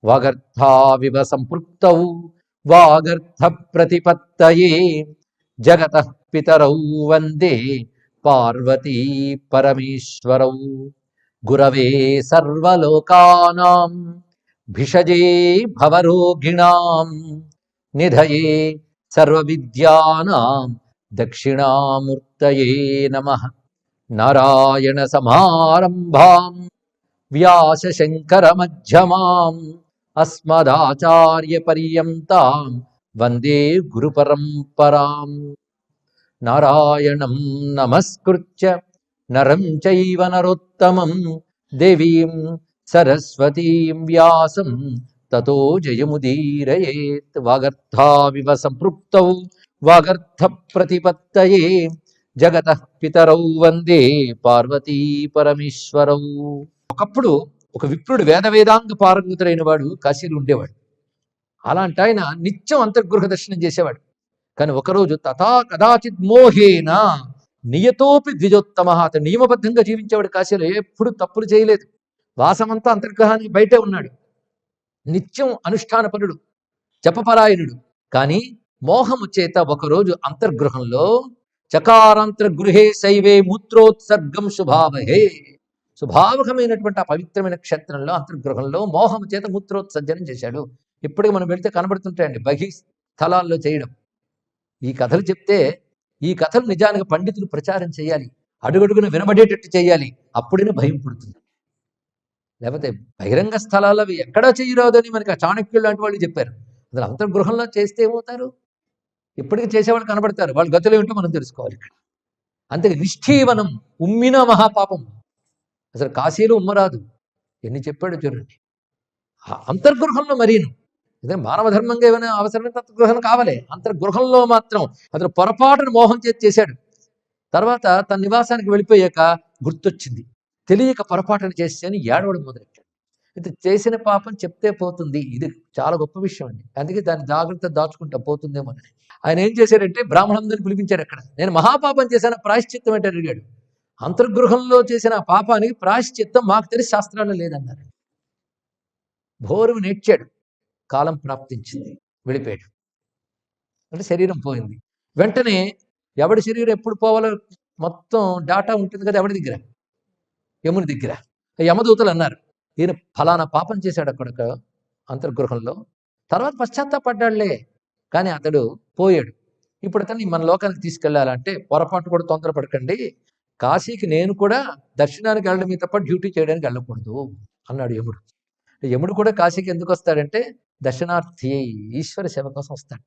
వాగర్థావివ సంపృక్తౌ వాగర్థ ప్రతిపత్తయే జగతః పితరౌ వందే పార్వతీ పరమేశ్వరౌ గురవే సర్వలోకానాం భిషజే భవరోగిణాం నిధయే సర్వవిద్యానాం దక్షిణామూర్తయే నమః. నారాయణ సమారంభాం వ్యాసశంకరమధ్యమాం అస్మదాచార్యపర్యంతాం వందే గురుపరంపరాం. నారాయణం నమస్కృత్య నరం చైవ నరోత్తమం దేవీం సరస్వతీం వ్యాసం తతో జయముదీరయేత్. వాగర్థావివ సంపృక్తౌ వాగర్థ ప్రతిపత్తయే జగతః పితరౌ వందే పార్వతీ పరమేశ్వరౌ. ఒకప్పుడు ఒక విప్రుడు వేదాంగ పారంగతుడైన వాడు కాశీలో ఉండేవాడు. అలాంటి ఆయన నిత్యం అంతర్గృహ దర్శనం చేసేవాడు. కానీ ఒకరోజు తథా కదాచిత్ మోహేన నియతోపి ద్విజోత్తమ, అతను నియమబద్ధంగా జీవించేవాడు. కాశీలో ఎప్పుడు తప్పులు చేయలేదు. వాసమంతా అంతర్గ్రహానికి బయటే ఉన్నాడు. నిత్యం అనుష్ఠానపరుడు, జపపరాయణుడు. కానీ మోహము చేత ఒకరోజు అంతర్గృహంలో చకారాంతర్గృహే శైవే మూత్రోత్సర్గం శుభావహే, శుభావహమైనటువంటి ఆ పవిత్రమైన క్షేత్రంలో అంతర్గృహంలో మోహము చేత మూత్రోత్సర్జనం చేశాడు. ఇప్పటికి మనం వెళితే కనబడుతుంటాయండి బహి స్థలాల్లో చేయడం. ఈ కథలు చెప్తే ఈ కథలు నిజానికి పండితులు ప్రచారం చేయాలి, అడుగడుగున వినబడేటట్టు చేయాలి. అప్పుడైనా భయం పుడుతుంది. లేకపోతే బహిరంగ స్థలాలు అవి ఎక్కడా చేయరాదని మనకి ఆ చాణక్యులు లాంటి వాళ్ళు చెప్పారు. అసలు అంతర్గృహంలో చేస్తే ఏమవుతారు? ఇప్పటికీ చేసేవాళ్ళు కనబడతారు. వాళ్ళ గతులు ఏమిటో మనం తెలుసుకోవాలి ఇక్కడ. అంతే నిష్ఠీవనం ఉమ్మిన మహాపాపం. అసలు కాశీలో ఉమ్మరాదు. ఎన్ని చెప్పాడో చూడండి. అంతర్గృహంలో మరీను అదే మానవ ధర్మంగా ఏమైనా అవసరమైతే అంతర్గృహం కావాలి. అంతర్గృహంలో మాత్రం అతను పొరపాటును మోహం చేశాడు. తర్వాత తన నివాసానికి వెళ్ళిపోయాక గుర్తొచ్చింది, తెలియక పొరపాటును చేసేని ఏడవడం మొదలెట్టాడు. ఇది చేసిన పాపం చెప్తే పోతుంది. ఇది చాలా గొప్ప విషయం అండి. అందుకే దాన్ని జాగ్రత్త దాచుకుంటా పోతుందేమో అని ఆయన ఏం చేశాడంటే బ్రాహ్మణులను పిలిపించాడు. అక్కడ నేను మహాపాపం చేశాను, ప్రాయశ్చిత్తం అంటే అడిగాడు. అంతర్గృహంలో చేసిన పాపానికి ప్రాయశ్చిత్తం మాకు తెలిసి శాస్త్రాల్లో లేదన్నారు. భోరువు నేర్చాడు. కాలం ప్రాప్తించింది, వెళ్ళిపోయాడు. అంటే శరీరం పోయింది. వెంటనే ఎవడి శరీరం ఎప్పుడు పోవాలో మొత్తం డాటా ఉంటుంది కదా ఎవడి దగ్గర, యముని దగ్గర. యమదూతలు అన్నారు, ఈయన ఫలానా పాపం చేశాడు అక్కడ అంతర్గృహంలో, తర్వాత పశ్చాత్తాపడ్డాడులే, కానీ అతడు పోయాడు. ఇప్పుడు అతన్ని మన లోకానికి తీసుకెళ్లాలంటే పొరపాటు కూడా తొందరపడకండి, కాశీకి నేను కూడా దర్శనానికి వెళ్ళడమే తప్ప డ్యూటీ చేయడానికి వెళ్ళకూడదు అన్నాడు యముడు. యముడు కూడా కాశీకి ఎందుకు వస్తాడంటే దర్శనార్థి, ఈశ్వర సేవ కోసం వస్తాడ.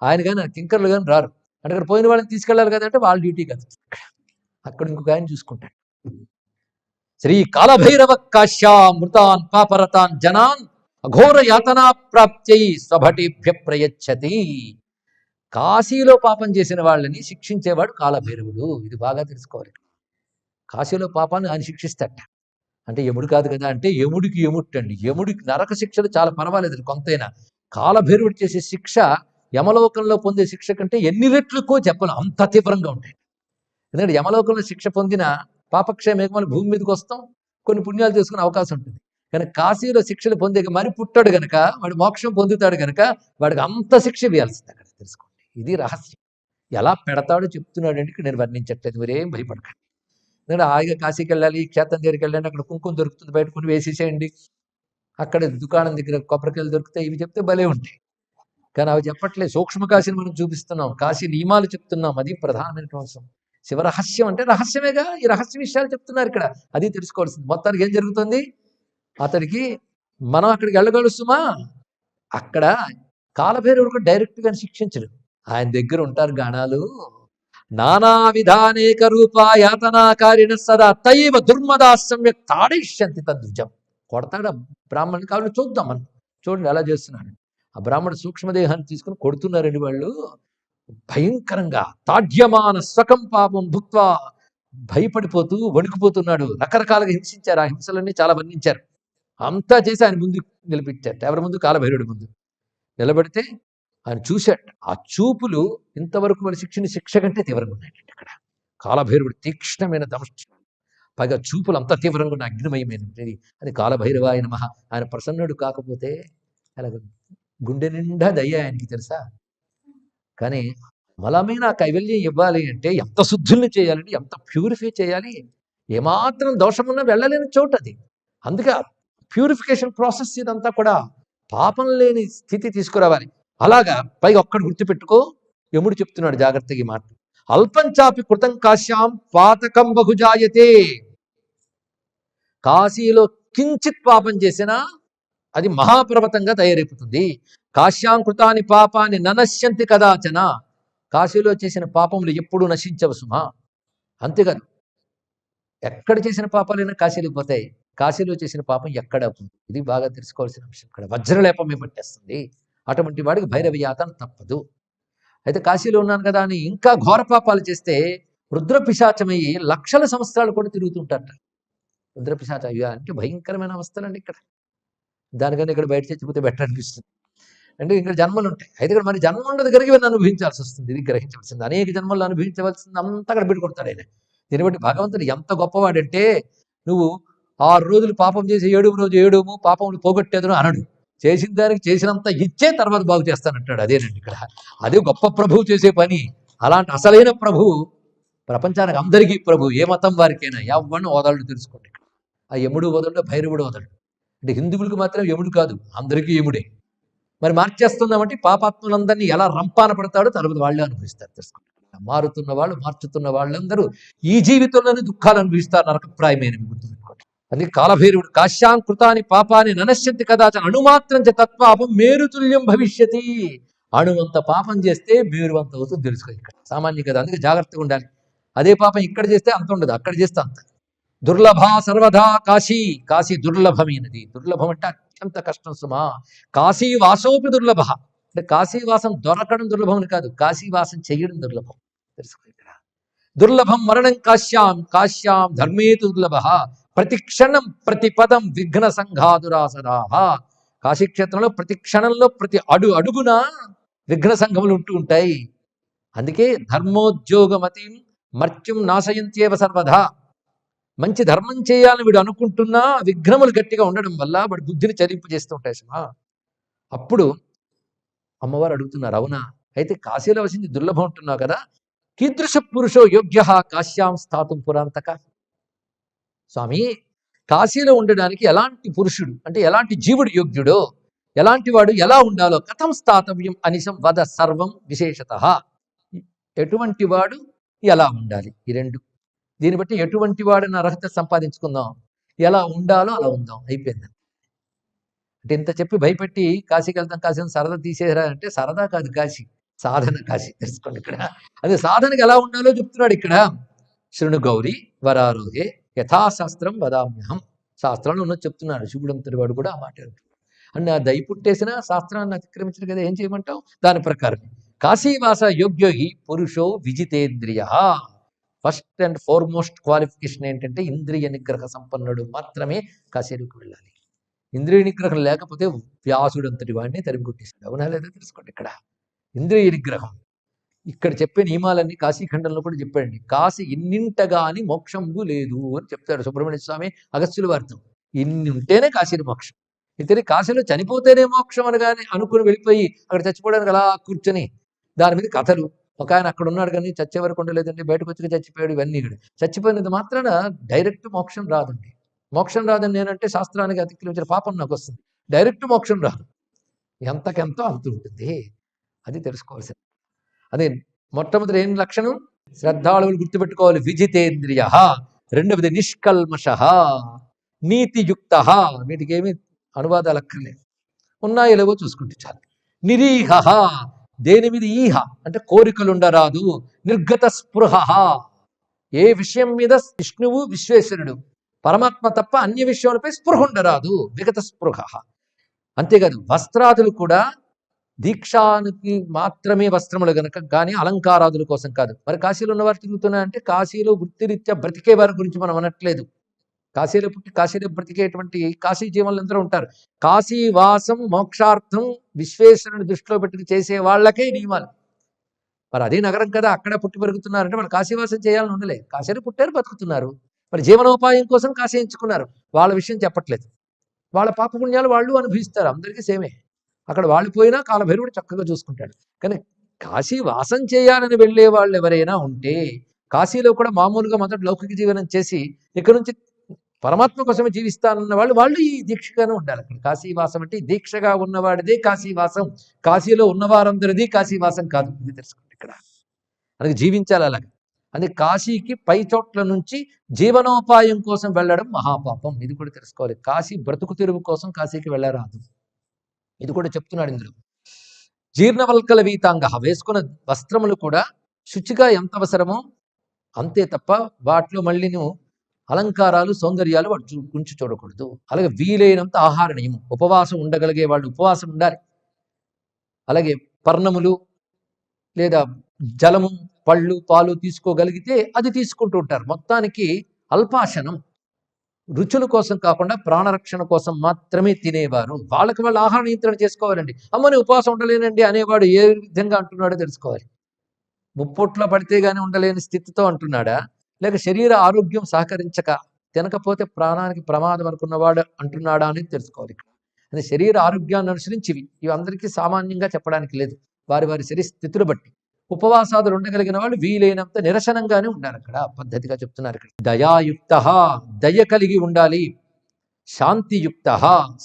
ఆయన కానీ కింకర్లు కానీ రారు. అంటే అక్కడ పోయిన వాళ్ళని తీసుకెళ్ళాలి కదంటే వాళ్ళ డ్యూటీ కదా, అక్కడ ఇంకొక ఆయన చూసుకుంటాడు. శ్రీ కాలభైరవ కాశ్యా మృతాన్ పాపరతాన్ జనాన్ అఘోర యాతనా ప్రాప్త్యై స్వభటిభ్య ప్రయచ్చతి. కాశీలో పాపం చేసిన వాళ్ళని శిక్షించేవాడు కాలభైరవుడు. ఇది బాగా తెలుసుకోవాలి. కాశీలో పాపాన్ని ఆయన శిక్షిస్తాట. అంటే యముడు కాదు కదా అంటే యముడికి యముట్టండి. యముడికి నరక శిక్షలు చాలా పర్వాలేదు కొంతైనా. కాలభైరవుడు చేసే శిక్ష యమలోకంలో పొందే శిక్ష కంటే ఎన్ని రెట్లకో చెప్పలేం, అంత తీవ్రంగా ఉంటాయి. ఎందుకంటే యమలోకంలో శిక్ష పొందిన పాపక్షేమేకమని భూమి మీదకి వస్తాం, కొన్ని పుణ్యాలు చేసుకునే అవకాశం ఉంటుంది. కానీ కాశీలో శిక్షలు పొందే మరి పుట్టాడు గనక వాడు మోక్షం పొందుతాడు గనక వాడికి అంత శిక్ష వేయాల్సింది అక్కడ. తెలుసుకోండి, ఇది రహస్యం. ఎలా పెడతాడో చెప్తున్నాడు అంటే నేను వర్ణించట్లేదు, మీరేం భయపడకండి. ఎందుకంటే హాయిగా కాశీకి వెళ్ళాలి, క్షేత్రం దగ్గరికి వెళ్ళండి, అక్కడ కుంకుమ దొరుకుతుంది, బయట కొన్ని వేసేసేయండి, అక్కడ దుకాణం దగ్గర కొబ్బరికాయలు దొరుకుతాయి, ఇవి చెప్తే భలే ఉంటాయి. కానీ అవి చెప్పట్లేదు. సూక్ష్మ కాశీని మనం చూపిస్తున్నాం, కాశీ నియమాలు చెప్తున్నాం. అది ప్రధానమైన అంశం. శివరహస్యం అంటే రహస్యమేగా. ఈ రహస్య విషయాలు చెప్తున్నారు ఇక్కడ, అది తెలుసుకోవాల్సింది. మొత్తానికి ఏం జరుగుతుంది, అతడికి మనం అక్కడికి వెళ్ళగలుస్తుమా, అక్కడ కాలభైరవుడు డైరెక్ట్ గా శిక్షించడు. ఆయన దగ్గర ఉంటారు గణాలు, నానా విధానేక రూప యాతనాకారిణ సదా తైవ దుర్మదా సమ్యక్ తాడిష్యంతి తద్విజం. కొడతాడు బ్రాహ్మణుని. కావాలి చూద్దాం మనం, చూడండి ఎలా చేస్తున్నాడు. ఆ బ్రాహ్మణుడు సూక్ష్మదేహాన్ని తీసుకుని కొడుతున్నారండి వాళ్ళు భయంకరంగా. తాడ్యమాన స్వకం పాపం భుక్వా, భయపడిపోతూ వణికిపోతున్నాడు. రకరకాలుగా హింసించారు. ఆ హింసలన్నీ చాలా వర్ణించారు. అంతా చేసి ఆయన ముందు నిలబెట్టారు. ఎవరి ముందు, కాలభైరవుడి ముందు నిలబెడితే ఆయన చూశాడు. ఆ చూపులు ఇంతవరకు వాళ్ళ శిక్ష కంటే తీవ్రంగా ఉన్నాయండి. అక్కడ కాలభైరవుడు తీక్ష్ణమైన దంశ పైగా చూపులు అంత తీవ్రంగా ఉన్న అగ్నిమయమైనది. అది కాలభైరవాయ నమః. ఆయన ప్రసన్నుడు కాకపోతే అలా గుండె నిండా దయ్య ఆయనకి తెలుసా. కానీ బలమైన కైవల్యం ఇవ్వాలి అంటే ఎంత శుద్ధుల్ని చేయాలండి, ఎంత ప్యూరిఫై చేయాలి. ఏమాత్రం దోషమున్నా వెళ్ళలేని చోటు అది. అందుకే ప్యూరిఫికేషన్ ప్రాసెస్ ఇదంతా కూడా పాపం లేని స్థితి తీసుకురావాలి. అలాగా పైగా ఒక్కడు గుర్తుపెట్టుకో, యముడు చెప్తున్నాడు జాగ్రత్తగా ఈ మాట. అల్పంచాపి కృతం కాశ్యాం పాతకం బహుజాయతే. కాశీలో కించిత్ పాపం చేసినా అది మహాపర్వతంగా తయారైపోతుంది. కాశ్యాం కృతాని పాపాన్ని ననశ్యంతి కదాచన. కాశీలో చేసిన పాపములు ఎప్పుడూ నశించవు సుమా. అంతేకాదు, ఎక్కడ చేసిన పాపాలైనా కాశీలోకి పోతాయి. కాశీలో చేసిన పాపం ఎక్కడ అవుతుంది. ఇది బాగా తెలుసుకోవాల్సిన అంశం. ఇక్కడ వజ్రలేపమే పట్టేస్తుంది. అటువంటి వాడికి భైరవ యాతన తప్పదు. అయితే కాశీలో ఉన్నాను కదా అని ఇంకా ఘోర పాపాలు చేస్తే రుద్ర పిశాచమయ్యి లక్షల సంవత్సరాలు కూడా తిరుగుతుంటారట. రుద్ర పిశాచ అంటే భయంకరమైన అవస్థలండి ఇక్కడ. దానికన్నా ఇక్కడ బయట చచ్చిపోతే బెటర్ అనిపిస్తుంది. అంటే ఇక్కడ జన్మలు ఉంటాయి. అయితే ఇక్కడ మరి జన్మ ఉండదు కనుక ఇవన్నీ అనుభవించాల్సి వస్తుంది. ఇది గ్రహించవలసింది. అనేక జన్మలు అనుభవించవలసింది అంతా అక్కడ పెట్టుకొడతాడు ఆయన. దీన్ని బట్టి భగవంతుడు ఎంత గొప్పవాడంటే, నువ్వు 6 రోజులు పాపం చేసి 7వ రోజు ఏడుము పాపములు పోగొట్టేదను అనడు. చేసిన దానికి చేసినంత ఇచ్చే తర్వాత బాగు చేస్తానంటాడు. అదేనండి ఇక్కడ. అదే గొప్ప ప్రభువు చేసే పని. అలాంటి అసలైన ప్రభువు ప్రపంచానికి అందరికీ ప్రభు. ఏ మతం వారికైనా ఎవరిని వదలడు తెలుసుకోండి. ఆ యముడు వదలడు, భైరవుడు వదలడు. అంటే హిందువులకు మాత్రం యముడు కాదు, అందరికీ యముడే. మరి మార్చేస్తున్నామంటే పాపాత్ములందరినీ ఎలా రంపాన పడతాడో తర్వాత వాళ్ళే అనుభవిస్తారు తెలుసుకోండి. మారుతున్న వాళ్ళు, మార్చుతున్న వాళ్ళందరూ ఈ జీవితంలోనే దుఃఖాలు అనుభవిస్తారు. నరకప్రాయమైన గుర్తుపెట్టుకోండి. అందుకే కాలభైరవుడు కాశ్యాంకృతాని పాపాన్ని ననశ్యంతి కదాచ అణుమాత్రం చ తత్పాపం మేరుతుల్యం భవిష్యతి. అణువంత పాపం చేస్తే మేరువంత అవుతుంది తెలుసుకో. ఇక్కడ సామాన్యం కదా, అందుకే జాగ్రత్తగా ఉండాలి. అదే పాపం ఇక్కడ చేస్తే అంత ఉండదు, అక్కడ చేస్తే అంత. దుర్లభ సర్వదా కాశీ. కాశీ దుర్లభమైనది. దుర్లభం అంటే అత్యంత కష్టం సుమా. కాశీ వాసోపి దుర్లభ. అంటే కాశీవాసం దొరకడం దుర్లభం కాదు, కాశీవాసం చెయ్యడం దుర్లభం తెలుసుకో. ఇక్కడ దుర్లభం మరణం కాశ్యాం. కాశ్యాం ధర్మేతు దుర్లభ. ప్రతి క్షణం ప్రతి పదం విఘ్న సంఘాదురాసరాహ. కాశీక్షేత్రంలో ప్రతి క్షణంలో ప్రతి అడుగున విఘ్న సంఘములు ఉంటూ ఉంటాయి. అందుకే ధర్మోద్యోగమతి మర్త్యం నాశయంత్యేవ సర్వదా. మంచి ధర్మం చేయాలని వీడు అనుకుంటున్నా విఘ్నములు గట్టిగా ఉండడం వల్ల వాడి బుద్ధిని చలింపు చేస్తూ ఉంటాయి సుమా. అప్పుడు అమ్మవారు అడుగుతున్నారు, అవునా అయితే కాశీలో వసింది దుర్లభం ఉంటున్నావు కదా, కీదృశ పురుషో యోగ్య కాశ్యాం స్థాతుం పురాంతక. స్వామి, కాశీలో ఉండడానికి ఎలాంటి పురుషుడు అంటే ఎలాంటి జీవుడు యోగ్యుడో, ఎలాంటి వాడు ఎలా ఉండాలో కథం స్థాతవ్యం అనిశం వద సర్వం విశేషత. ఎటువంటి వాడు ఎలా ఉండాలి, ఈ రెండు. దీన్ని బట్టి ఎటువంటి వాడిని అర్హత సంపాదించుకుందాం, ఎలా ఉండాలో అలా ఉందాం, అయిపోయింది. అంటే ఇంత చెప్పి భయపెట్టి కాశీకి వెళ్తాం, కాశీని సరదా తీసేరా అంటే సరదా కాదు కాశీ, సాధన కాశీ తెలుసుకోండి. ఇక్కడ అదే సాధనకి ఎలా ఉండాలో చెప్తున్నాడు ఇక్కడ. శృణు గౌరీ వరారోహే యథాశాస్త్రం వదామ్యహం. శాస్త్రంలో ఉన్నది చెప్తున్నాడు. శివుడంతటి వాడు కూడా ఆ మాట అంటే ఆ దయ పుట్టేసిన శాస్త్రాన్ని అతిక్రమించడు కదా, ఏం చేయమంటావు. దాని ప్రకారం కాశీవాస యోగ్యోహి పురుషో విజితేంద్రియ. ఫస్ట్ అండ్ ఫార్మోస్ట్ క్వాలిఫికేషన్ ఏంటంటే ఇంద్రియ నిగ్రహ సంపన్నుడు మాత్రమే కాశీలోకి వెళ్ళాలి. ఇంద్రియ నిగ్రహం లేకపోతే వ్యాసుడు అంతటి వాడిని తరిమి కొట్టేశాడు. అవునా లేదా తెలుసుకోండి. ఇక్కడ ఇంద్రియ నిగ్రహం. ఇక్కడ చెప్పే నియమాలన్నీ కాశీఖండంలో కూడా చెప్పాడండి. కాశీ ఇన్నింటగాని మోక్షంబు లేదు అని చెప్తాడు సుబ్రహ్మణ్య స్వామి అగస్త్యుల వారితో. ఇన్ని ఉంటేనే కాశీని మోక్షం. ఇతని కాశీలో చనిపోతేనే మోక్షం అనగానే అనుకుని వెళ్ళిపోయి అక్కడ చచ్చిపోవడానికి అలా కూర్చొని దాని మీద కథలు. ఒక ఆయన అక్కడ ఉన్నాడు కానీ చచ్చే వరకు ఉండలేదండి, బయటకు వచ్చి చచ్చిపోయాడు, ఇవన్నీ ఇక్కడ. చచ్చిపోయినది మాత్రాన డైరెక్ట్ మోక్షం రాదండి. మోక్షం రాదని నేనంటే శాస్త్రానికి అతిక్రమించిన పాపం నాకు వస్తుంది. డైరెక్ట్ మోక్షం రాదు, ఎంతకెంతో అంత ఉంటుంది. అది తెలుసుకోవాల్సింది. అదే మొట్టమొదటి ఏం లక్షణం, శ్రద్ధాళువులు గుర్తుపెట్టుకోవాలి. విజితేంద్రియ. రెండవది నిష్కల్మష, నీతియుక్త. వీటికి ఏమి అనువాదాలు అక్కర్లేదు, ఉన్నాయో లేవో చూసుకుంటే చాలు. నిరీహ, దేని మీద ఈహ అంటే కోరికలు ఉండరాదు. నిర్గత స్పృహ, ఏ విషయం మీద విష్ణువు విశ్వేశ్వరుడు పరమాత్మ తప్ప అన్య విషయాలపై స్పృహ ఉండరాదు. విగత స్పృహ. అంతేకాదు వస్త్రాదులు కూడా దీక్షానికి మాత్రమే వస్త్రములు గనక, కానీ అలంకారాదుల కోసం కాదు. మరి కాశీలో ఉన్నవారు తిరుగుతున్నారంటే కాశీలో వృత్తిరీత్యా బ్రతికే వారి గురించి మనం అనట్లేదు. కాశీలో పుట్టి కాశీలో బ్రతికేటువంటి కాశీ జీవనులు అందరూ ఉంటారు. కాశీ వాసం మోక్షార్థం విశ్వేశ్వరుని దృష్టిలో పెట్టి చేసే వాళ్ళకే నియమాలు. మరి అదే నగరం కదా, అక్కడ పుట్టి పెరుగుతున్నారంటే మరి కాశీవాసం చేయాలని ఉండలే. కాశీలో పుట్టారు, బతుకుతున్నారు. మరి జీవనోపాయం కోసం కాశీ ఎంచుకున్నారు. వాళ్ళ విషయం చెప్పట్లేదు. వాళ్ళ పాపపుణ్యాలు వాళ్ళు అనుభవిస్తారు, అందరికీ సేమే. అక్కడ వాళ్ళు పోయినా కాలభైరవుడు చక్కగా చూసుకుంటాడు. కానీ కాశీ వాసం చేయాలని వెళ్ళే వాళ్ళు ఎవరైనా ఉంటే, కాశీలో కూడా మామూలుగా మొదటి లౌకిక జీవనం చేసి ఇక్కడ నుంచి పరమాత్మ కోసమే జీవిస్తానన్న వాళ్ళు ఈ దీక్షగానే ఉండాలి. అక్కడ కాశీవాసం అంటే దీక్షగా ఉన్నవాడిదే కాశీవాసం, కాశీలో ఉన్నవారందరిది కాశీవాసం కాదు. ఇది తెలుసుకోండి. ఇక్కడ అందుకే జీవించాలి అలాగే. అందుకే కాశీకి పై చోట్ల నుంచి జీవనోపాయం కోసం వెళ్ళడం మహాపాపం. ఇది కూడా తెలుసుకోవాలి. కాశీ బ్రతుకు తెరువు కోసం కాశీకి వెళ్ళరాదు. ఇది కూడా చెప్తున్నాడు ఇందులో. జీర్ణవల్కల వీతాంగ, వేసుకున్న వస్త్రములు కూడా శుచిగా ఎంత అవసరమో అంతే తప్ప వాటిలో మళ్ళీ నువ్వు అలంకారాలు సౌందర్యాలు వాడు గుంచి చూడకూడదు. అలాగే వీలైనంత ఆహార నియమం, ఉపవాసం ఉండగలిగే వాళ్ళు ఉపవాసం ఉండాలి. అలాగే పర్ణములు లేదా జలము, పళ్ళు, పాలు తీసుకోగలిగితే అది తీసుకుంటూ ఉంటారు. మొత్తానికి అల్పాశనం, రుచుల కోసం కాకుండా ప్రాణరక్షణ కోసం మాత్రమే తినేవారు. వాళ్ళకి వాళ్ళు ఆహార నియంత్రణ చేసుకోవాలండి. అమ్మని ఉపవాసం ఉండలేనండి అనేవాడు ఏ విధంగా అంటున్నాడో తెలుసుకోవాలి. ముప్పొట్లో పడితే గానీ ఉండలేని స్థితితో అంటున్నాడా, లేక శరీర ఆరోగ్యం సహకరించక తినకపోతే ప్రాణానికి ప్రమాదం అనుకున్నవాడు అంటున్నాడా అనేది తెలుసుకోవాలి. ఇక్కడ అది శరీర ఆరోగ్యాన్ని అనుసరించి ఇవి అందరికీ సామాన్యంగా చెప్పడానికి లేదు. వారి వారి శరీర స్థితులు బట్టి ఉపవాసాదులు ఉండగలిగిన వాళ్ళు వీలైనంత నిరసనంగానే ఉండాలి. అక్కడ పద్ధతిగా చెప్తున్నారు. ఇక్కడ దయాయుక్త, దయ కలిగి ఉండాలి. శాంతియుక్త,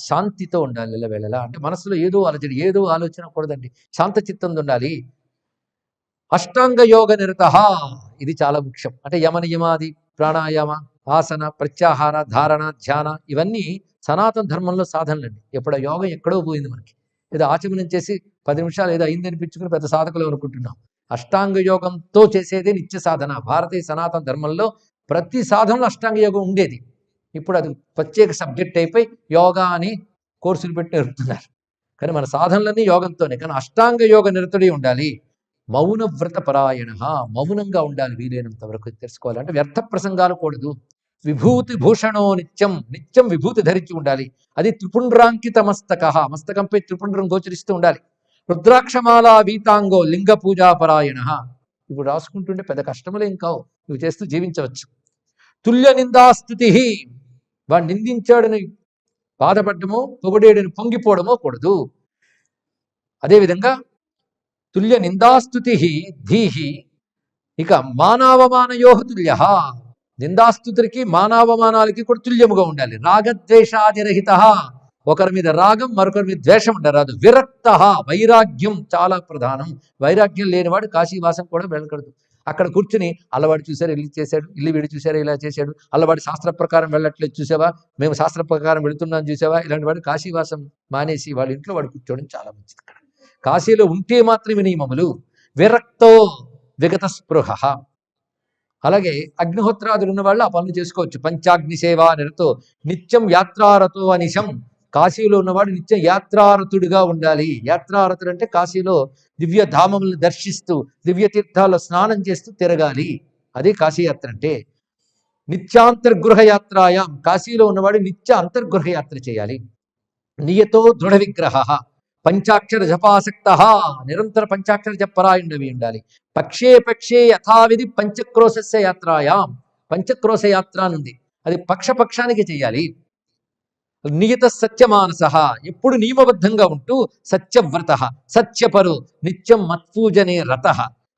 శాంతితో ఉండాలి. వెళ్ళలా అంటే మనసులో ఏదో అలజడి, ఏదో ఆలోచన కూడదండి, శాంత చిత్తంతో ఉండాలి. అష్టాంగ యోగ నిరత, ఇది చాలా ముఖ్యం. అంటే యమ నియమాది, ప్రాణాయామ, ఆసన, ప్రత్యాహార, ధారణ, ధ్యాన ఇవన్నీ సనాతన ధర్మంలో సాధనలండి. ఎప్పుడు యోగం ఎక్కడో పోయింది మనకి. ఏదో ఆచమనం చేసి 10 నిమిషాలు ఏదో అయింది అనిపించుకుని పెద్ద సాధకులు అనుకుంటున్నాం. అష్టాంగ యోగంతో చేసేదే నిత్య సాధన. భారతీయ సనాతన ధర్మంలో ప్రతి సాధనలో అష్టాంగ యోగం ఉండేది. ఇప్పుడు అది ప్రత్యేక సబ్జెక్ట్ అయిపోయి యోగా అని కోర్సులు పెట్టి నేర్పుతున్నారు. కానీ మన సాధనలన్నీ యోగంతోనే. కానీ అష్టాంగ యోగ నిరతుడి ఉండాలి. మౌన వ్రత పరాయణ, మౌనంగా ఉండాలి వీలైనంత వరకు. తెలుసుకోవాలి. అంటే వ్యర్థ ప్రసంగాలు కూడదు. విభూతి భూషణో నిత్యం, నిత్యం విభూతి ధరించి ఉండాలి. అది త్రిపుండ్రాంకిత మస్తక, మస్తకంపై త్రిపుండ్రం గోచరిస్తూ ఉండాలి. రుద్రాక్షమాల వీతాంగో లింగ పూజాపరాయణ. ఇప్పుడు రాసుకుంటుంటే పెద్ద కష్టములేం కావు, ఇవి చేస్తూ జీవించవచ్చు. తుల్య నిందాస్తుతి, వాడు నిందించాడని బాధపడ్డమో పొగడేడని పొంగిపోవడమో కూడదు. అదేవిధంగా తుల్య నిందాస్తుతి ధీహి, ఇక మానవమానయో తుల్య, నిందాస్తుతులకి మానవమానాలకి కూడా తుల్యముగా ఉండాలి. రాగద్వేషాదిరహిత, ఒకరి మీద రాగం మరొకరి మీద ద్వేషం ఉండరాదు. విరక్త, వైరాగ్యం చాలా ప్రధానం. వైరాగ్యం లేనివాడు కాశీవాసం కూడా వెళ్ళకూడదు. అక్కడ కూర్చుని అల్లవాడు చూశారు ఇల్లు చేశాడు, ఇల్లు వీడు చూశారు ఇలా చేశాడు, అల్లవాడి శాస్త్ర ప్రకారం వెళ్ళట్లేదు చూసావా, మేము శాస్త్ర ప్రకారం వెళుతున్నాం చూసావా, ఇలాంటి వాడు కాశీవాసం మానేసి వాళ్ళ ఇంట్లో వాడు కూర్చోవడం చాలా మంచిది. ఇక్కడ కాశీలో ఉంటే మాత్రమే నియమములు. విరక్తో విగత స్పృహ. అలాగే అగ్నిహోత్రాదులు ఉన్న వాళ్ళు ఆ పనులు చేసుకోవచ్చు. పంచాగ్ని సేవా నిరతో నిత్యం యాత్రారతో అనిశం. కాశీలో ఉన్నవాడు నిత్యం యాత్రారతుడిగా ఉండాలి. యాత్రారతుడు అంటే కాశీలో దివ్య ధామములను దర్శిస్తూ దివ్య తీర్థాల్లో స్నానం చేస్తూ తిరగాలి. అదే కాశీయాత్ర అంటే. నిత్యాంతర్గృహ యాత్రాయాం, కాశీలో ఉన్నవాడు నిత్య అంతర్గృహ యాత్ర చేయాలి. నియతో దృఢ విగ్రహ, పంచాక్షర జపాసక్త, నిరంతర పంచాక్షర జపరాయుండవి ఉండాలి. పక్షే పక్షే యథావిధి పంచక్రోశస్య యాత్రాయాం, పంచక్రోశ యాత్ర నుండి అది పక్షానికి చేయాలి. నియత సత్యమానస, ఎప్పుడు నియమబద్ధంగా ఉంటూ సత్యవ్రత, సత్యపరు, నిత్యం మత్పూజనే రత,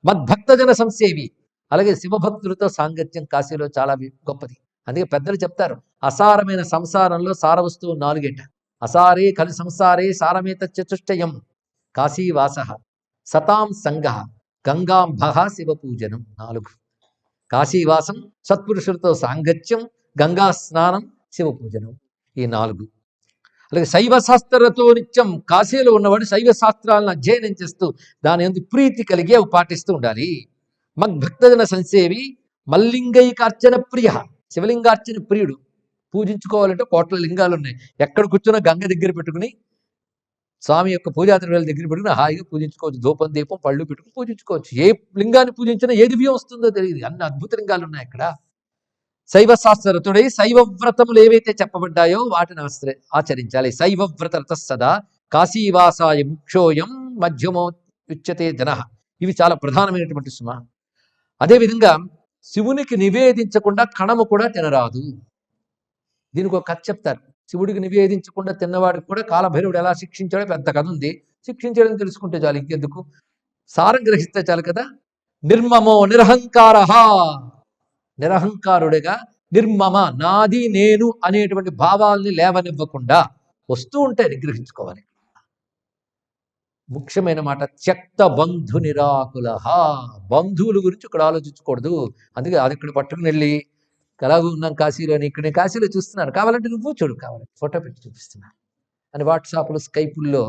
మద్భక్తజన సంసేవి. అలాగే శివభక్తులతో సాంగత్యం కాశీలో చాలా గొప్పది. అందుకే పెద్దలు చెప్తారు, అసారమైన సంసారంలో సారవస్తువు 4 అసారే ఖలు సంసారే సారమేత చతుష్టయం, కాశీవాస, సతాం సంగ, గంగాంభ, శివపూజనం. 4. కాశీవాసం, సత్పురుషులతో సాంగత్యం, గంగా స్నానం, శివపూజనం. ఈ 4. అలాగే శైవ శాస్త్రతో నిత్యం, కాశీలో ఉన్నవాడు శైవ శాస్త్రాలను అధ్యయనం చేస్తూ దాని యందు ప్రీతి కలిగి అవి పాటిస్తూ ఉండాలి. మద్భక్తజన సంసేవి, మల్లింగైకార్చన ప్రియ, శివలింగార్చన ప్రియుడు. పూజించుకోవాలంటే కోట్ల లింగాలు ఉన్నాయి. ఎక్కడ కూర్చున్నా గంగ దగ్గర పెట్టుకుని స్వామి యొక్క పూజా ద్రవ్యాల దగ్గర పెట్టుకుని హాయిగా పూజించుకోవచ్చు. ధూపం దీపం పళ్ళు పెట్టుకుని పూజించుకోవచ్చు. ఏ లింగాన్ని పూజించినా ఏ దివ్యం వస్తుందో తెలియదు. అన్ని అద్భుత లింగాలు ఉన్నాయి అక్కడ. శైవ శాస్త్రతుడై శైవ వ్రతములు ఏవైతే చెప్పబడ్డాయో వాటిని ఆచరించాలి. శైవ వ్రత సదా కాశీవాసాయ ముఖ్యోయం మధ్యమో ఉచ్యతే జన. ఇవి చాలా ప్రధానమైనటువంటి సుమ. అదేవిధంగా శివునికి నివేదించకుండా కణము కూడా తినరాదు. దీనికి ఒక కథ చెప్తారు. శివుడికి నివేదించకుండా తిన్నవాడికి కూడా కాలభైరవుడు ఎలా శిక్షించాడో పెద్ద కథ ఉంది. శిక్షించడం తెలుసుకుంటే చాలు, ఇంకెందుకు, సారం గ్రహిస్తే చాలు కదా. నిర్మమో నిరహంకార, నిరహంకారుడిగా నిర్మమ, నాది నేను అనేటువంటి భావాల్ని లేవనివ్వకుండా వస్తూ ఉంటే నిగ్రహించుకోవాలి. ముఖ్యమైన మాట, త్యక్త బంధు నిరాకుల. బంధువుల గురించి ఇక్కడ ఆలోచించకూడదు. అందుకే అది ఇక్కడ పట్టుకుని వెళ్ళి ఎలాగూ ఉన్నాం కాశీలో అని, ఇక్కడ నేను కాశీలో చూస్తున్నాను, కావాలంటే నువ్వు చూడు, కావాలంటే ఫోటో పెట్టి చూపిస్తున్నాను అని వాట్సాప్లో స్కైపుల్లో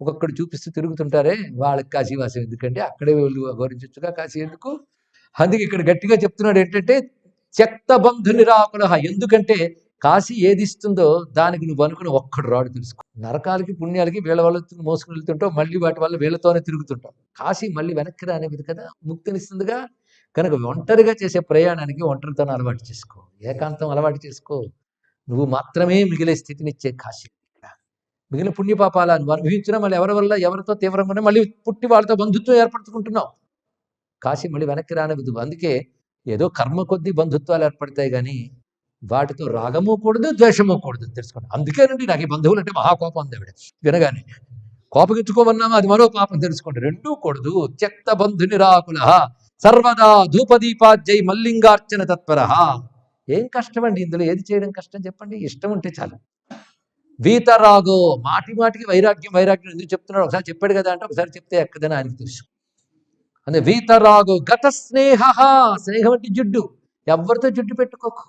ఒక్కొక్కడు చూపిస్తూ తిరుగుతుంటారే, వాళ్ళకి కాశీవాసం ఎందుకంటే అక్కడే వాళ్ళు గౌరవించచ్చుగా, కాశీ ఎందుకు. అందుకే ఇక్కడ గట్టిగా చెప్తున్నాడు ఏంటంటే త్యక్త బంధు నిరాకుల. ఎందుకంటే కాశీ ఏది ఇస్తుందో దానికి నువ్వు అనుకుని ఒక్కడు రాడు తెలుసుకో. నరకాలకి పుణ్యాలకి వీళ్ళ వల్ల మోసుకుని వెళ్తుంటావు, మళ్ళీ వాటి వల్ల వీళ్ళతోనే తిరుగుతుంటావు. కాశీ మళ్ళీ వెనక్కి రానిది కదా, ముక్తినిస్తుందిగా. కనుక ఒంటరిగా చేసే ప్రయాణానికి ఒంటరితనం అలవాటు చేసుకో, ఏకాంతం అలవాటు చేసుకో. నువ్వు మాత్రమే మిగిలే స్థితినిచ్చే కాశీ. మిగిలిన పుణ్యపాపాలు నువ్వు అనుభవించినా మళ్ళీ ఎవరి వల్ల ఎవరితో తీవ్రంగానే మళ్ళీ పుట్టి వాళ్ళతో బంధుత్వం ఏర్పరచుకుంటున్నావు. కాశీ మళ్ళీ వెనక్కి రానివ్వదు. అందుకే ఏదో కర్మ కొద్దీ బంధుత్వాలు ఏర్పడతాయి కానీ వాటితో రాగము కూడదు, ద్వేషము కూడదు తెలుసుకోండి. అందుకేనండి నాకు ఈ బంధువులు అంటే మహాకోపం ఉంది ఆవిడ వినగానే. కోపగించుకోమన్నామా అది మరో పాపం తెలుసుకోండి. రెండూ కూడదు. త్యక్త బంధు నిరాకుల సర్వదా ధూపదీపాజ్యై మల్లింగార్చన తత్పర. ఏం కష్టం అండి ఇందులో, ఏది చేయడం కష్టం చెప్పండి, ఇష్టం ఉంటే చాలు. వీతరాగో, మాటి మాటికి వైరాగ్యం వైరాగ్యం ఎందుకు చెప్తున్నాడు, ఒకసారి చెప్పాడు కదా అంటే ఒకసారి చెప్తే ఎక్కదని ఆయనకు తెలుసు. అంటే వీతరాగో గత స్నేహ, స్నేహం అంటే జిడ్డు, ఎవరితో జిడ్డు పెట్టుకోకు.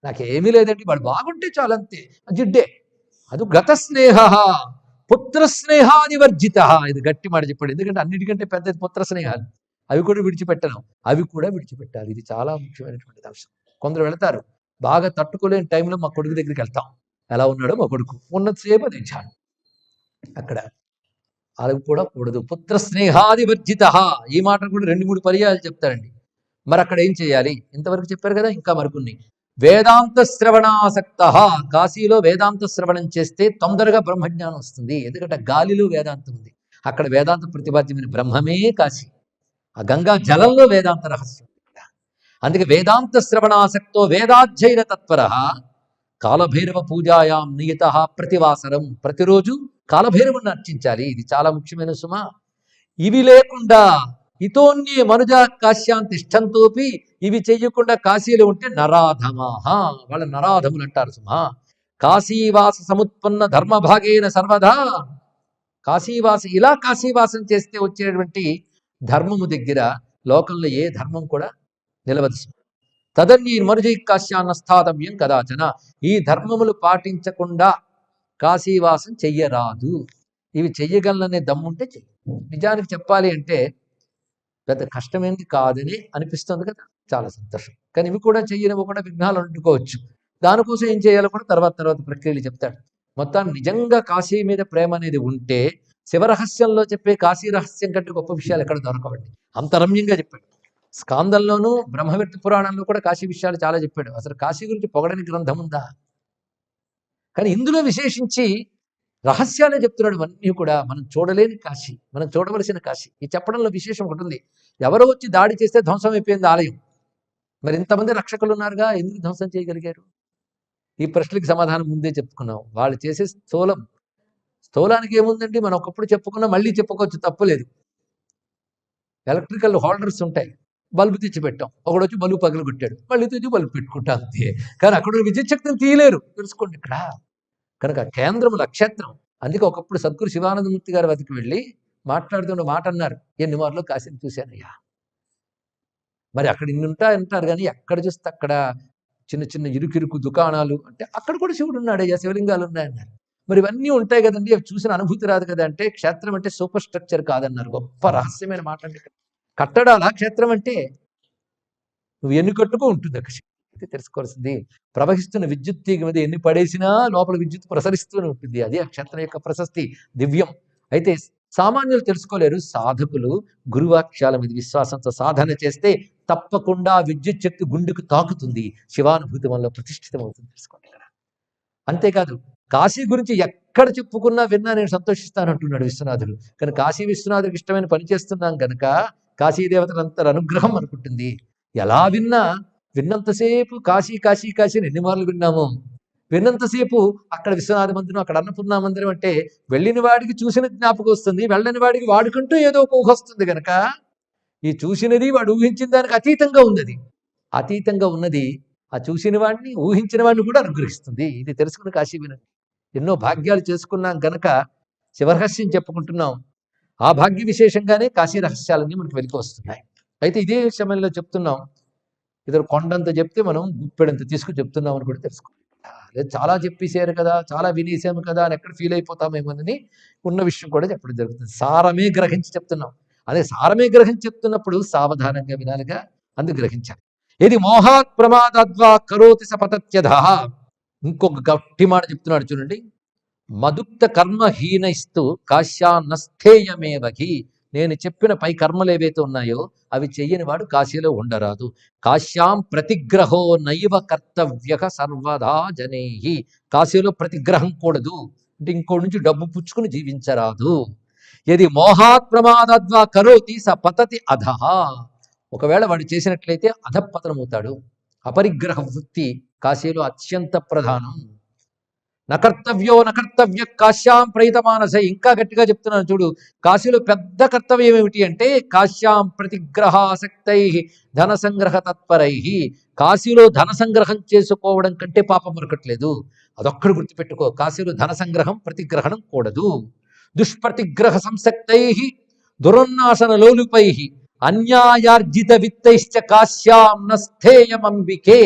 నాకేమీ లేదండి వాడు బాగుంటే చాలంతే, జిడ్డే. అది గత స్నేహ. పుత్ర స్నేహాదివర్జిత, ఇది గట్టి మాట చెప్పాడు. ఎందుకంటే అన్నిటికంటే పెద్దది పుత్ర స్నేహాలు, అవి కూడా విడిచిపెట్టను, అవి కూడా విడిచిపెట్టాలి. ఇది చాలా ముఖ్యమైనటువంటి అంశం. కొందరు వెళతారు, బాగా తట్టుకోలేని టైంలో మా కొడుకు దగ్గరికి వెళ్తాం, ఎలా ఉన్నాడో మా కొడుకు ఉన్నతసేపు అది చాలు. అక్కడ అలా కూడా కూడదు. పుత్ర స్నేహాదివర్జిత, ఈ మాట కూడా 2-3 పర్యాయాలు చెప్తారండి. మరి అక్కడ ఏం చేయాలి, ఇంతవరకు చెప్పారు కదా, ఇంకా మరికొన్ని. వేదాంత శ్రవణాసక్త, కాశీలో వేదాంత శ్రవణం చేస్తే తొందరగా బ్రహ్మజ్ఞానం వస్తుంది. ఎందుకంటే గాలిలో వేదాంతం ఉంది, అక్కడ వేదాంత ప్రతిపాద్యమైన బ్రహ్మమే కాశీ. ఆ గంగా జలంలో వేదాంత రహస్యం. అందుకే వేదాంత శ్రవణాసక్తో వేదాధ్యయన తత్పర కాలభైరవ పూజాయాం నియత ప్రతివాసరం, ప్రతిరోజు కాలభైరవుని అర్చించాలి. ఇది చాలా ముఖ్యమైన సుమ. ఇవి లేకుండా ఇతోన్యే మనుజ కాశ్యాంతిష్టంతోపి, ఇవి చెయ్యకుండా కాశీలో ఉంటే నరాధమాహ, వాళ్ళ నరాధములు అంటారు సుమ. కాశీవాస సముత్పన్న ధర్మభాగేన సర్వదా, కాశీవాసం ఇలా కాశీవాసం చేస్తే వచ్చేటువంటి ధర్మము దగ్గర లోకంలో ఏ ధర్మం కూడా నిలవదు. తదన్య మనుజై కాశ్యాన్నస్థాతవ్యం కదాచన, ఈ ధర్మములు పాటించకుండా కాశీవాసం చెయ్యరాదు. ఇవి చెయ్యగలనే దమ్ముంటే చెయ్యి. నిజానికి చెప్పాలి అంటే పెద్ద కష్టమేంది కాదని అనిపిస్తుంది కదా, చాలా సంతోషం. కానీ ఇవి కూడా చెయ్యనివ్వకుండా విఘ్నాలు అంటుకోవచ్చు. దానికోసం ఏం చేయాలో కూడా తర్వాత ప్రక్రియలు చెప్తాడు. మొత్తాన్ని నిజంగా కాశీ మీద ప్రేమ అనేది ఉంటే శివరహస్యంలో చెప్పే కాశీ రహస్యం కంటే గొప్ప విషయాలు ఎక్కడ దొరకవండి. అంత రమ్యంగా చెప్పాడు. స్కాందంలోనూ బ్రహ్మవిత్తు పురాణంలో కూడా కాశీ విషయాలు చాలా చెప్పాడు. అసలు కాశీ గురించి పొగడని గ్రంథం ఉందా? కానీ ఇందులో విశేషించి రహస్యాలే చెప్తున్నాడు. అన్నీ కూడా మనం చూడలేని కాశీ, మనం చూడవలసిన కాశీ. ఈ చెప్పడంలో విశేషం ఒకటి ఉంది. ఎవరో వచ్చి దాడి చేస్తే ధ్వంసం అయిపోయింది ఆలయం. మరి ఇంతమంది రక్షకులు ఉన్నారుగా, ఎందుకు ధ్వంసం చేయగలిగారు? ఈ ప్రశ్నలకు సమాధానం ముందే చెప్పుకున్నాం. వాళ్ళు చేసే స్థూలానికి ఏముందండి, మనం ఒకప్పుడు చెప్పుకున్నా మళ్ళీ చెప్పుకోవచ్చు, తప్పులేదు. ఎలక్ట్రికల్ హోల్డర్స్ ఉంటాయి, బల్బు తెచ్చి పెట్టాం, ఒకడు వచ్చి బల్బు పగలు కొట్టాడు, మళ్ళీ తెచ్చి బల్బు పెట్టుకుంటాం అంతే. కానీ అక్కడ విద్యుత్ శక్తిని తీయలేరు, తెలుసుకోండి ఇక్కడ. కనుక కేంద్రము నక్షత్రం. అందుకే ఒకప్పుడు సద్గురు శివానందమూర్తి గారి వద్దకు వెళ్ళి మాట్లాడుతున్న మాట అన్నారు, ఎన్ని మార్లు కాశీని చూశానయ్యా. మరి అక్కడ ఇన్ని అంటారు కానీ ఎక్కడ చూస్తే అక్కడ చిన్న చిన్న ఇరుకిరుకు దుకాణాలు, అంటే అక్కడ కూడా శివుడు ఉన్నాడయ్యా, శివలింగాలు ఉన్నాయన్నారు. మరి ఇవన్నీ ఉంటాయి కదండి, అవి చూసిన అనుభూతి రాదు కదా. అంటే క్షేత్రం అంటే సూపర్ స్ట్రక్చర్ కాదన్నారు. గొప్ప రహస్యమైన మాట అండి. కట్టడాలా క్షేత్రం అంటే? నువ్వు ఎన్ని కట్టుకో ఉంటుంది అక్కడ. అయితే తెలుసుకోవాల్సింది, ప్రవహిస్తున్న విద్యుత్ తీగ మీద ఎన్ని పడేసినా లోపల విద్యుత్ ప్రసరిస్తూనే ఉంటుంది. అది ఆ క్షేత్రం యొక్క ప్రశస్తి, దివ్యం. అయితే సామాన్యులు తెలుసుకోలేరు, సాధకులు గురువాక్యాల మీద విశ్వాసంతో సాధన చేస్తే తప్పకుండా విద్యుత్ శక్తి గుండెకు తాకుతుంది, శివానుభూతి వల్ల ప్రతిష్ఠితం అవుతుంది, తెలుసుకోండి కదా. అంతేకాదు కాశీ గురించి ఎక్కడ చెప్పుకున్నా విన్నా నేను సంతోషిస్తానంటున్నాడు విశ్వనాథుడు. కానీ కాశీ విశ్వనాథుడికి ఇష్టమైన పని చేస్తున్నాం కనుక కాశీదేవతలంతా అనుగ్రహం అనుకుంటుంది. ఎలా విన్నంతసేపు కాశీ కాశీ కాశీ ఎన్ని మార్లు విన్నాము. విన్నంతసేపు అక్కడ విశ్వనాథ మందిరం, అక్కడ అన్నపూర్ణ మందిరం అంటే వెళ్ళిన వాడికి చూసిన జ్ఞాపకం వస్తుంది, వెళ్ళని వాడికి వాడుకుంటూ ఏదో ఒక ఊహ వస్తుంది కనుక ఈ చూసినది వాడు ఊహించిన దానికి అతీతంగా ఉన్నది. అతీతంగా ఉన్నది ఆ చూసిన వాడిని, ఊహించిన వాడిని కూడా అనుగ్రహిస్తుంది. ఇది తెలుసుకుని కాశీ వినండి. ఎన్నో భాగ్యాలు చేసుకున్నాం గనక శివరహస్యం చెప్పుకుంటున్నాం. ఆ భాగ్య విశేషంగానే కాశీ రహస్యాలన్నీ మనకి వెలికి వస్తున్నాయి. అయితే ఇదే సమయంలో చెప్తున్నాం, ఇద్దరు కొండంత చెప్తే మనం గుప్పెడంత తీసుకుని చెప్తున్నాం అని కూడా తెలుసుకోవాలి. లేదు చాలా చెప్పేశారు కదా, చాలా వినేసాము కదా అని ఎక్కడ ఫీల్ అయిపోతామేమోనని ఉన్న విషయం కూడా చెప్పడం జరుగుతుంది. సారమే గ్రహించి చెప్తున్నాం. అదే సారమే గ్రహించి చెప్తున్నప్పుడు సావధానంగా వినాలిగా, అందుకు గ్రహించాలి. ఇది మోహాత్ ప్రమాదద్వా కరోతి సపతత్యధ. ఇంకొక గట్టి మాట చెప్తున్నాడు చూడండి. మదుక్త కర్మహీనైస్తూ కాశ్యాన్నస్థేయమేవహి. నేను చెప్పిన పై కర్మలు ఏవైతే ఉన్నాయో అవి చెయ్యని వాడు కాశీలో ఉండరాదు. కాశ్యాం ప్రతిగ్రహో నైవ కర్తవ్య సర్వదా జనేహి. కాశీలో ప్రతిగ్రహం కూడదు అంటే ఇంకోటి నుంచి డబ్బు పుచ్చుకుని జీవించరాదు. యది మోహాత్ ప్రమాదద్వా కరోతి స పతతి అధః. ఒకవేళ వాడు చేసినట్లయితే అధపతనమవుతాడు. అపరిగ్రహ వృత్తి కాశీలో అత్యంత ప్రధానం. నకర్తవ్య కాశ్యాం ప్రయితమానస. ఇంకా గట్టిగా చెప్తున్నాను చూడు. కాశీలో పెద్ద కర్తవ్యం ఏమిటి అంటే కాశ్యాం ప్రతిగ్రహాసక్తై ధన సంగ్రహ తత్పరై. కాశీలో ధన సంగ్రహం చేసుకోవడం కంటే పాపం మరొకట్లేదు. అదొక్కడు గుర్తుపెట్టుకో. కాశీలో ధన సంగ్రహం ప్రతిగ్రహణం కూడదు. దుష్ప్రతిగ్రహ సంసక్తై దురన్నాసన లోలుపై అన్యాయార్జిత విత్తైశ్చ కాశ్యాం నస్థేయమంబికే.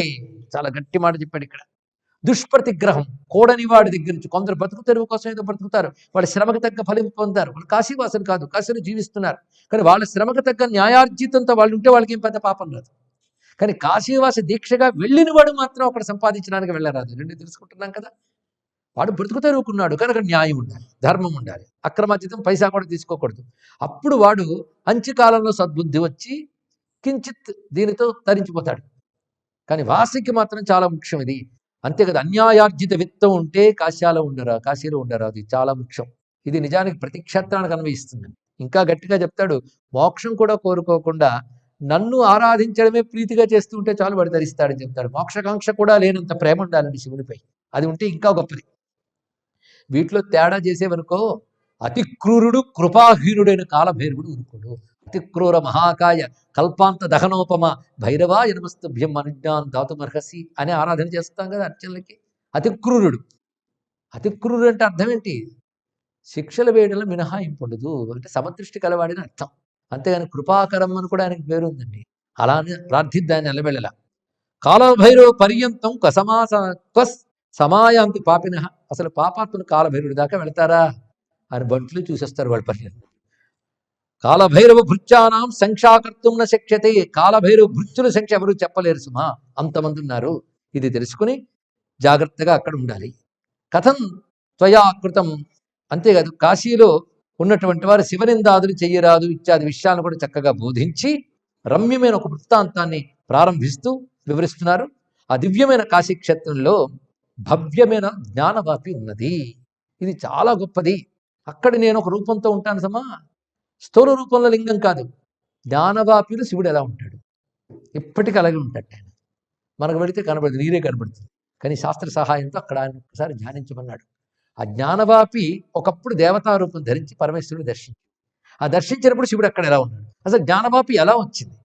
చాలా గట్టి మాట చెప్పాడు ఇక్కడ. దుష్ప్రతిగ్రహం, కూడని వాడి దగ్గర నుంచి కొందరు బతుకు తెరువు కోసం ఏదో బ్రతుకుతారు, వాళ్ళ శ్రమకు తగ్గ ఫలం పొందారు. వాళ్ళు కాశీవాసులు కాదు, కాశీలో జీవిస్తున్నారు, కానీ వాళ్ళ శ్రమకు తగ్గ న్యాయార్జితంతో వాళ్ళు ఉంటే వాళ్ళకి ఏం పెద్ద పాపం రాదు. కానీ కాశీవాస దీక్షగా వెళ్ళిన వాడు మాత్రం అక్కడ సంపాదించడానికి వెళ్ళరాదు. రెండు తెలుసుకుంటున్నాం కదా. వాడు బ్రతుకు తెరువుకున్నాడు కనుక న్యాయం ఉండాలి, ధర్మం ఉండాలి, అక్రమార్జితం పైసా కూడా తీసుకోకూడదు. అప్పుడు వాడు అంత్యకాలంలో సద్బుద్ధి వచ్చి కించిత్ దీనితో తరించిపోతాడు. కానీ వాసికి మాత్రం చాలా ముఖ్యం ఇది. అంతే కదా. అన్యాయార్జిత విత్తం ఉంటే కాశీలో ఉండరాదు. ఇది చాలా ముఖ్యం. ఇది నిజానికి ప్రతి క్షేత్రానికి అన్వయిస్తుంది. ఇంకా గట్టిగా చెప్తాడు, మోక్షం కూడా కోరుకోకుండా నన్ను ఆరాధించడమే ప్రీతిగా చేస్తూ ఉంటే చాలు వాడు ధరిస్తాడని చెప్తాడు. మోక్షకాంక్ష కూడా లేనంత ప్రేమ ఉండాలండి శివునిపై. అది ఉంటే ఇంకా గొప్పది. వీటిలో తేడా చేసేవనుకో, అతి క్రూరుడు కృపాహీనుడైన కాలభైరవుడు ఊరుకోడు. అతి క్రూర మహాకాయ కల్పాంత దహనోపమ భైరవా నమస్తుభ్యం అనుజ్ఞాన్ దాతుమర్హసి అనే ఆరాధన చేస్తాం కదా అర్చనలకి. అతి క్రూరుడు. అతి క్రూరుడు అంటే అర్థం ఏంటి? శిక్షల వేయడంలో మినహాయింపు ఉండదు అంటే సమదృష్టి కలవాడిని అర్థం. అంతేగాని కృపాకరం అని కూడా ఆయనకి పేరు ఉందండి. అలానే ప్రార్థిద్దాన్ని నిలబెళ్ళలా. కాలభైరవ పర్యంతం సమాయాంతి పాపిన. అసలు పాపాత్మను కాలభైరుడి దాకా వెళతారా అని బంట్లు చూసేస్తారు వాళ్ళ పర్యంతం. కాలభైరవ భృత్యానాం సంఖ్యాకర్తం న శక్యతే. కాలభైరవ భృత్యుల సంఖ్య ఎవరు చెప్పలేరు సుమా, అంతమంది ఉన్నారు. ఇది తెలుసుకుని జాగ్రత్తగా అక్కడ ఉండాలి. కథం త్వయా కృతం. అంతేకాదు కాశీలో ఉన్నటువంటి వారు శివనిందాదులు చెయ్యరాదు ఇత్యాది విషయాలను కూడా చక్కగా బోధించి రమ్యమైన ఒక వృత్తాంతాన్ని ప్రారంభిస్తూ వివరిస్తున్నారు. ఆ దివ్యమైన కాశీక్షేత్రంలో భవ్యమైన జ్ఞానవాపి ఉన్నది. ఇది చాలా గొప్పది. అక్కడ నేను ఒక రూపంతో ఉంటాను సమా, స్థూల రూపంలో లింగం కాదు. జ్ఞానవాపిలో శివుడు ఎలా ఉంటాడు, ఇప్పటికీ అలాగే ఉంటాడు ఆయన. మనకు వెళితే కనబడుతుంది, నీరే కనబడుతుంది. కానీ శాస్త్ర సహాయంతో అక్కడ ఆయన ఒకసారి ధ్యానించమన్నాడు. ఆ జ్ఞానవాపి ఒకప్పుడు దేవతా రూపం ధరించి పరమేశ్వరుడు దర్శించి, ఆ దర్శించినప్పుడు శివుడు అక్కడ ఎలా ఉన్నాడు, అసలు జ్ఞానవాపి ఎలా వచ్చింది,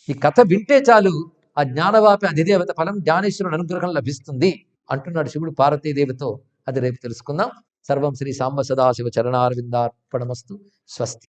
ఈ కథ వింటే చాలు ఆ జ్ఞానవాపి అధిదేవత ఫలం జ్ఞానేశ్వరుడు అనుగ్రహం లభిస్తుంది అంటున్నాడు శివుడు పార్వతీదేవితో. అది రేపు తెలుసుకుందాం. సర్వం శ్రీ సాంబ సదాశివ చరణారవిందార్పణమస్తు. స్వస్తి.